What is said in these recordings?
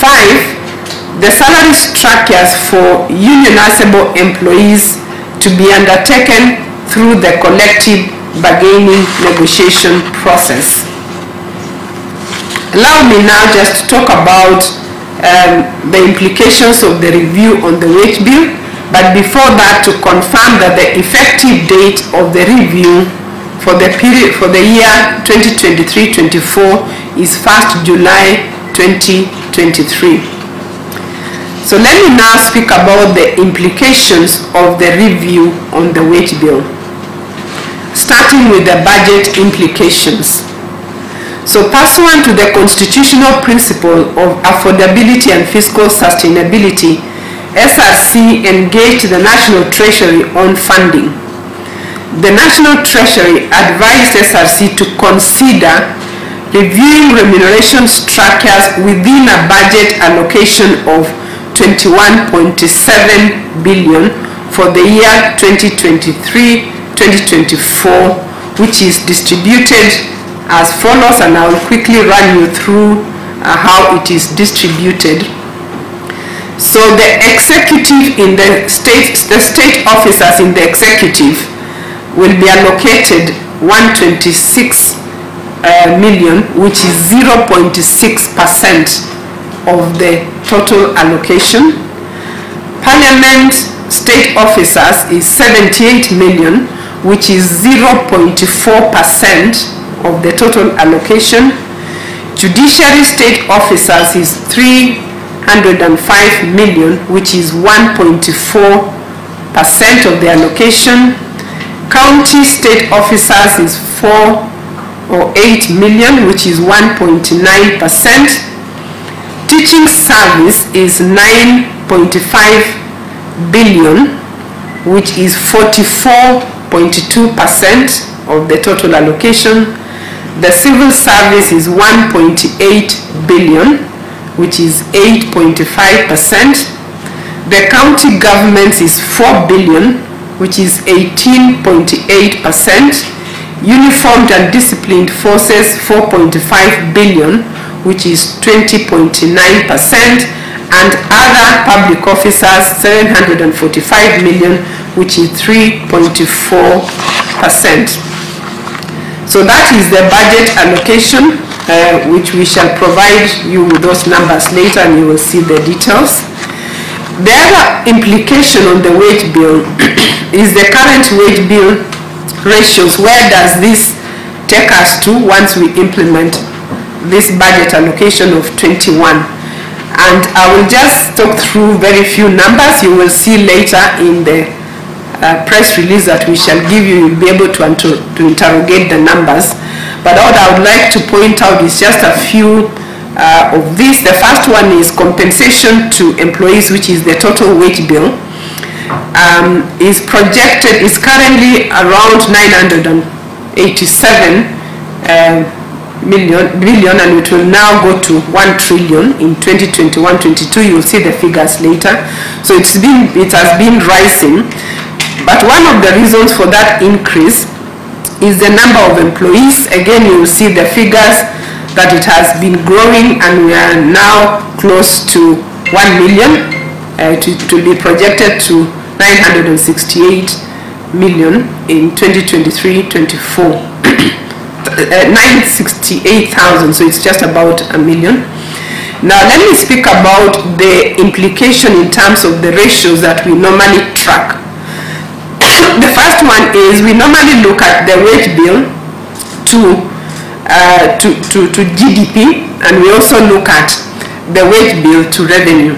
5. The salary structures for unionizable employees to be undertaken through the collective bargaining negotiation process. Allow me now just to talk about the implications of the review on the wage bill, but before that, to confirm that the effective date of the review for the period for the year 2023-24 is 1st July 2023. So let me now speak about the implications of the review on the wage bill, starting with the budget implications. So pursuant to the constitutional principle of affordability and fiscal sustainability, SRC engaged the National Treasury on funding. The National Treasury advised SRC to consider reviewing remuneration structures within a budget allocation of 21.7 billion for the year 2023-2024, which is distributed as follows, and I will quickly run you through how it is distributed. So the executive in the state officers in the executive will be allocated 126 million, which is 0.6% of the total allocation. Parliament state officers is 78 million, which is 0.4% of the total allocation. Judiciary state officers is 305 million, which is 1.4% of the allocation. County state officers is 408 million, which is 1.9%. Teaching service is 9.5 billion, which is 44.2% of the total allocation. The civil service is 1.8 billion, which is 8.5%. The county government is 4 billion, which is 18.8%. Uniformed and disciplined forces 4.5 billion, which is 20.9%. And other public officers 745 million, which is 3.4%. So that is the budget allocation, which we shall provide you with those numbers later, and you will see the details. The other implication on the wage bill is the current wage bill ratios. Where does this take us to once we implement this budget allocation of 21? And I will just talk through very few numbers. You will see later in the press release that we shall give you, you'll be able to interrogate the numbers. But what I would like to point out is just a few of these. The first one is compensation to employees, which is the total wage bill. Is currently around 987 billion, and it will now go to 1 trillion in 2021-22. You will see the figures later. So it has been rising. But one of the reasons for that increase is the number of employees. Again, you will see the figures that it has been growing, and we are now close to 1 million. To be projected to 968 million in 2023-24. 968,000, so it's just about a million. Now let me speak about the implication in terms of the ratios that we normally track. The first one is we normally look at the wage bill to GDP, and we also look at the wage bill to revenue.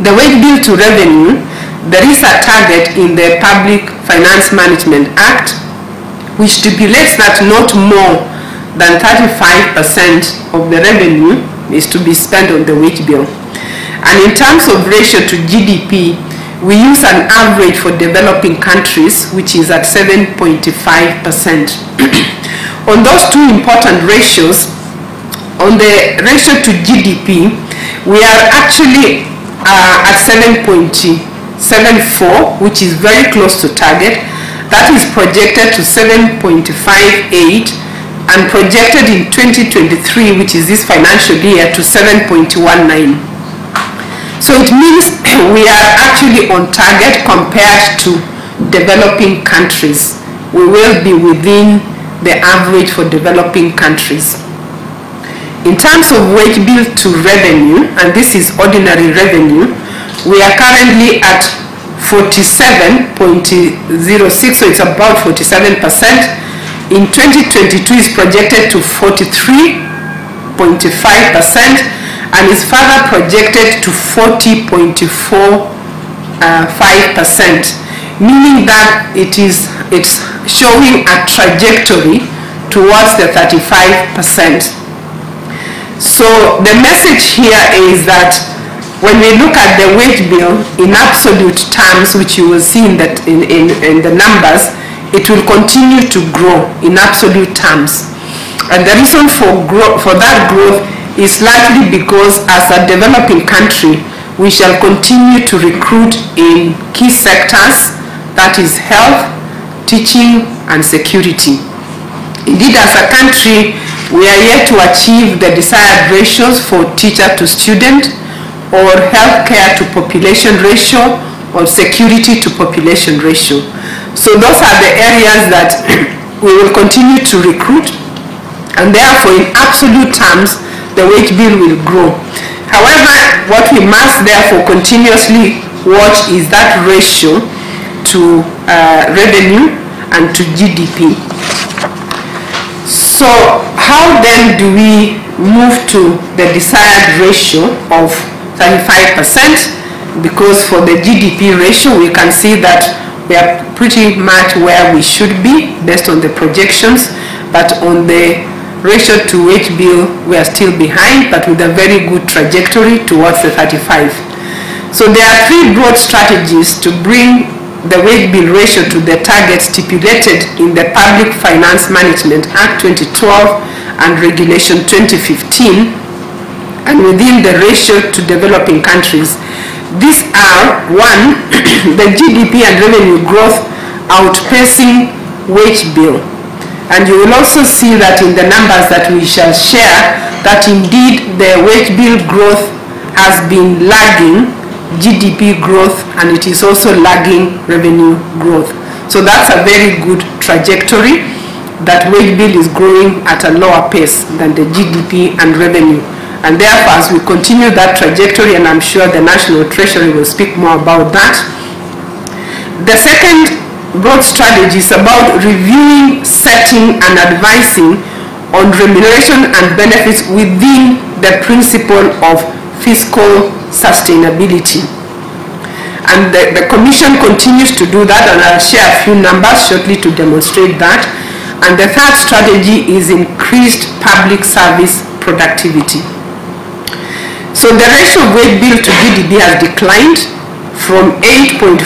The wage bill to revenue, there is a target in the Public Finance Management Act which stipulates that not more than 35% of the revenue is to be spent on the wage bill. And in terms of ratio to GDP, we use an average for developing countries, which is at 7.5%. On those two important ratios, on the ratio to GDP, we are actually at 7.74, which is very close to target. That is projected to 7.58, and projected in 2023, which is this financial year, to 7.19. So it means we are actually on target compared to developing countries. We will be within the average for developing countries. In terms of wage bill to revenue, and this is ordinary revenue, we are currently at 47.06, so it's about 47%. In 2022 is projected to 43.5%, and is further projected to 40.45%, meaning that it's showing a trajectory towards the 35%. So the message here is that when we look at the wage bill in absolute terms, which you will see in the numbers, it will continue to grow in absolute terms. And the reason for that growth is largely because as a developing country, we shall continue to recruit in key sectors, that is health, teaching, and security. Indeed, as a country, we are yet to achieve the desired ratios for teacher to student, or healthcare to population ratio, or security to population ratio. So those are the areas that we will continue to recruit, and therefore in absolute terms the wage bill will grow. However, what we must therefore continuously watch is that ratio to revenue and to GDP. So how then do we move to the desired ratio of 35%? Because for the GDP ratio, we can see that we are pretty much where we should be based on the projections, but on the ratio to wage bill, we are still behind, but with a very good trajectory towards the 35. So there are three broad strategies to bring the wage bill ratio to the target stipulated in the Public Finance Management Act 2012 and Regulation 2015, and within the ratio to developing countries. These are: 1, the GDP and revenue growth outpacing wage bill. And you will also see that in the numbers that we shall share, that indeed the wage bill growth has been lagging GDP growth, and it is also lagging revenue growth. So that's a very good trajectory, that wage bill is growing at a lower pace than the GDP and revenue. And therefore, as we continue that trajectory, and I'm sure the National Treasury will speak more about that. The second broad strategy is about reviewing, setting, and advising on remuneration and benefits within the principle of fiscal sustainability. And the Commission continues to do that, and I'll share a few numbers shortly to demonstrate that. And the third strategy is increased public service productivity. So the ratio of wage bill to GDP has declined from 8.4%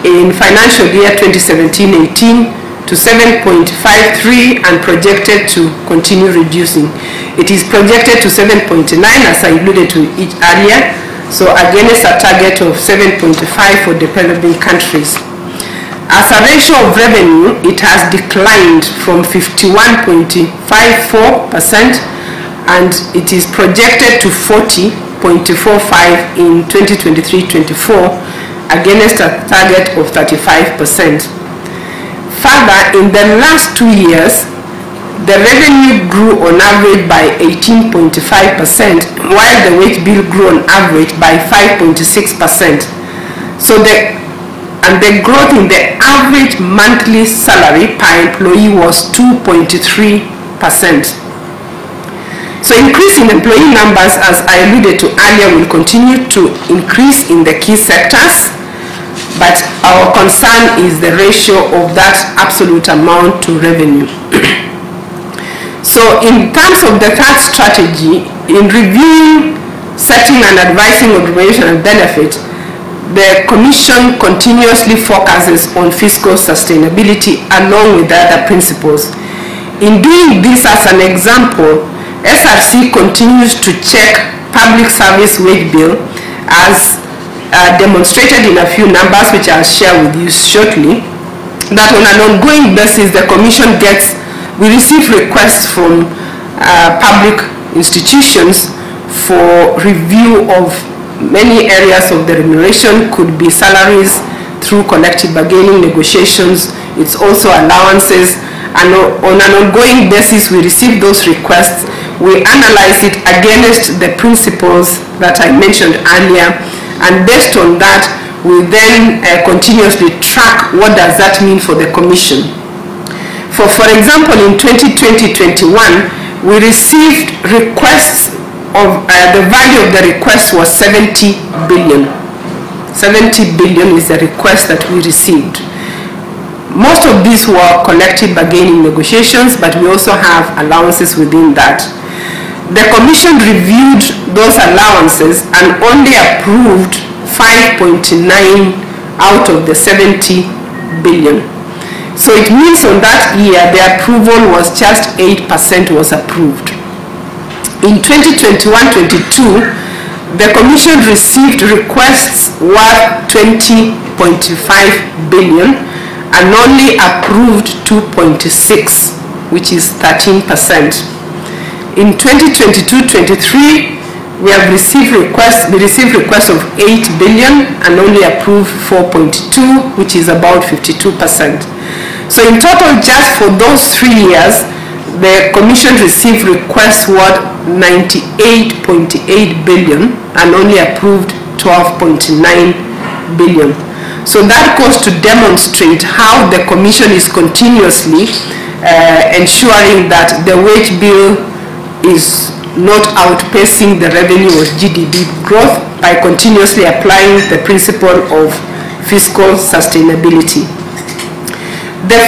in financial year 2017-18 to 7.53 and projected to continue reducing. It is projected to 7.9, as I alluded to it earlier, so against a target of 7.5 for developing countries. As a ratio of revenue, it has declined from 51.54% and it is projected to 40.45 in 2023-24 against a target of 35%. Further, in the last 2 years, the revenue grew on average by 18.5%, while the wage bill grew on average by 5.6%. So the growth in the average monthly salary per employee was 2.3%. So increase in employee numbers, as I alluded to earlier, will continue to increase in the key sectors, but our concern is the ratio of that absolute amount to revenue. So in terms of the third strategy, in reviewing, setting and advising on remuneration and benefit, the Commission continuously focuses on fiscal sustainability along with the other principles. In doing this, as an example, SRC continues to check public service wage bill, as demonstrated in a few numbers which I'll share with you shortly, that on an ongoing basis the Commission gets we receive requests from public institutions for review of many areas of the remuneration. Could be salaries through collective bargaining negotiations. It's also allowances, and on an ongoing basis we receive those requests. We analyze it against the principles that I mentioned earlier, and based on that we then continuously track what does that mean for the Commission. For example, in 2020-21 we received requests of the value of the request was 70 billion. 70 billion is the request that we received. Most of these were collective bargaining negotiations, but we also have allowances within that. The Commission reviewed those allowances and only approved 5.9 out of the 70 billion. So it means on that year the approval was just 8% was approved. In 2021-22, the Commission received requests worth 20.5 billion and only approved 2.6, which is 13%. In 2022-23, we received requests of 8 billion and only approved 4.2, which is about 52%. So in total, just for those 3 years, the Commission received requests worth 98.8 billion and only approved 12.9 billion. So that goes to demonstrate how the Commission is continuously ensuring that the wage bill is not outpacing the revenue or GDP growth by continuously applying the principle of fiscal sustainability. The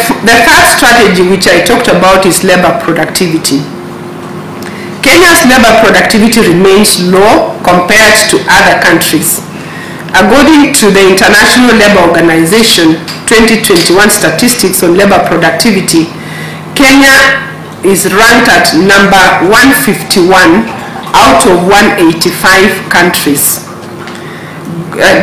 third strategy which I talked about is labor productivity. Kenya's labor productivity remains low compared to other countries. According to the International Labour Organization 2021 statistics on labor productivity, Kenya is ranked at number 151 out of 185 countries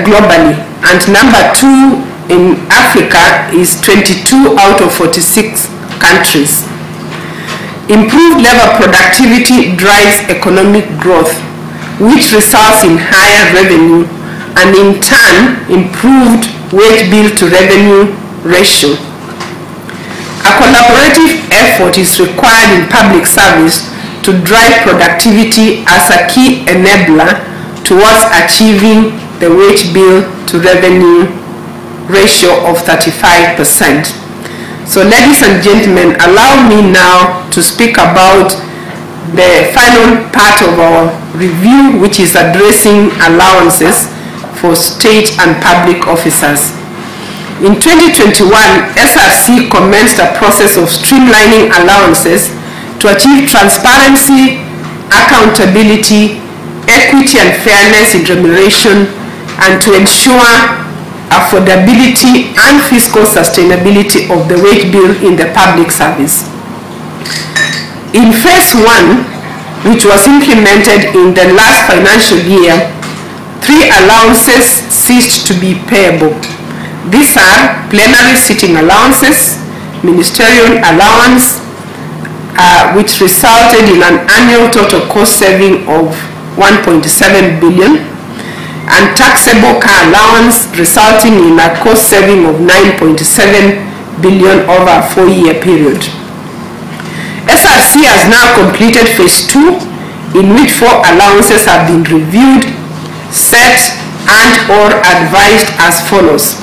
globally, and number 2 in Africa is 22 out of 46 countries. Improved labor productivity drives economic growth, which results in higher revenue and in turn improved wage bill to revenue ratio. A collaborative effort is required in public service to drive productivity as a key enabler towards achieving the wage bill to revenue ratio of 35%. So ladies and gentlemen, allow me now to speak about the final part of our review, which is addressing allowances for state and public officers. In 2021, SRC commenced a process of streamlining allowances to achieve transparency, accountability, equity and fairness in remuneration, and to ensure affordability and fiscal sustainability of the wage bill in the public service. In phase 1, which was implemented in the last financial year, 3 allowances ceased to be payable. These are plenary sitting allowances, ministerial allowance, which resulted in an annual total cost saving of 1.7 billion, and taxable car allowance, resulting in a cost saving of 9.7 billion over a 4-year period. SRC has now completed phase 2, in which 4 allowances have been reviewed, set and or advised as follows.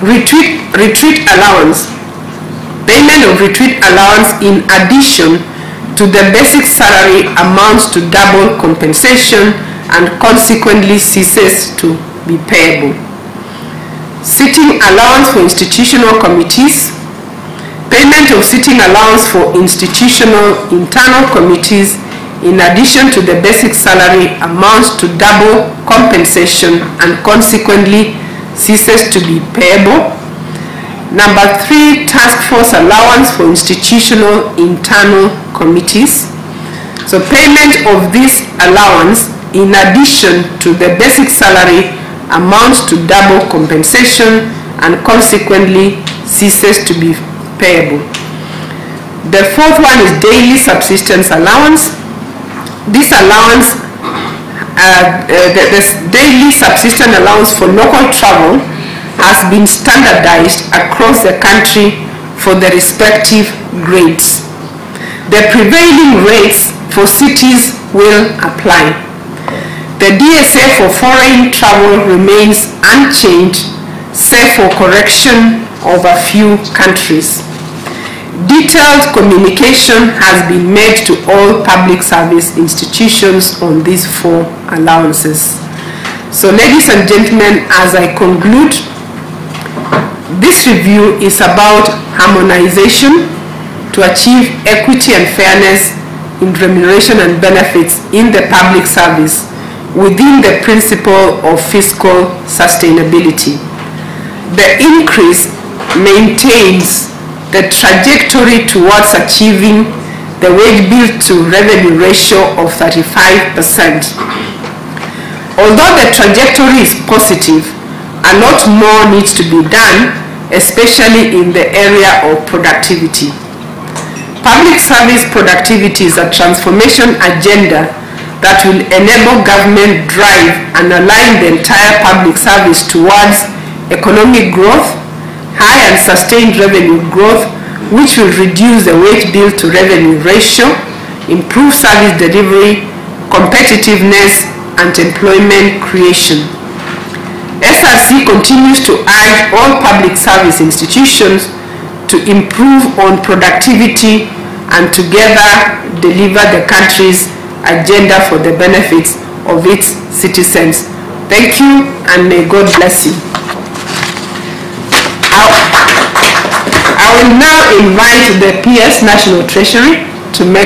Retreat allowance. Payment of retreat allowance in addition to the basic salary amounts to double compensation and consequently ceases to be payable. Sitting allowance for institutional committees. Payment of sitting allowance for institutional internal committees in addition to the basic salary amounts to double compensation and consequently ceases to be payable. Number 3, task force allowance for institutional internal committees. So payment of this allowance in addition to the basic salary amounts to double compensation and consequently ceases to be payable. The fourth one is daily subsistence allowance. This allowance, the daily subsistence allowance for local travel has been standardized across the country for the respective grades. The prevailing rates for cities will apply. The DSA for foreign travel remains unchanged, save for correction of a few countries. Detailed communication has been made to all public service institutions on these 4 allowances. So, ladies and gentlemen, as I conclude, this review is about harmonization to achieve equity and fairness in remuneration and benefits in the public service within the principle of fiscal sustainability. The increase maintains the trajectory towards achieving the wage bill to revenue ratio of 35%. Although the trajectory is positive, a lot more needs to be done, especially in the area of productivity. Public service productivity is a transformation agenda that will enable government drive and align the entire public service towards economic growth, high and sustained revenue growth, which will reduce the wage bill to revenue ratio, improve service delivery, competitiveness, and employment creation. SRC continues to urge all public service institutions to improve on productivity and together deliver the country's agenda for the benefits of its citizens. Thank you, and may God bless you. I will now invite the PS National Treasury to make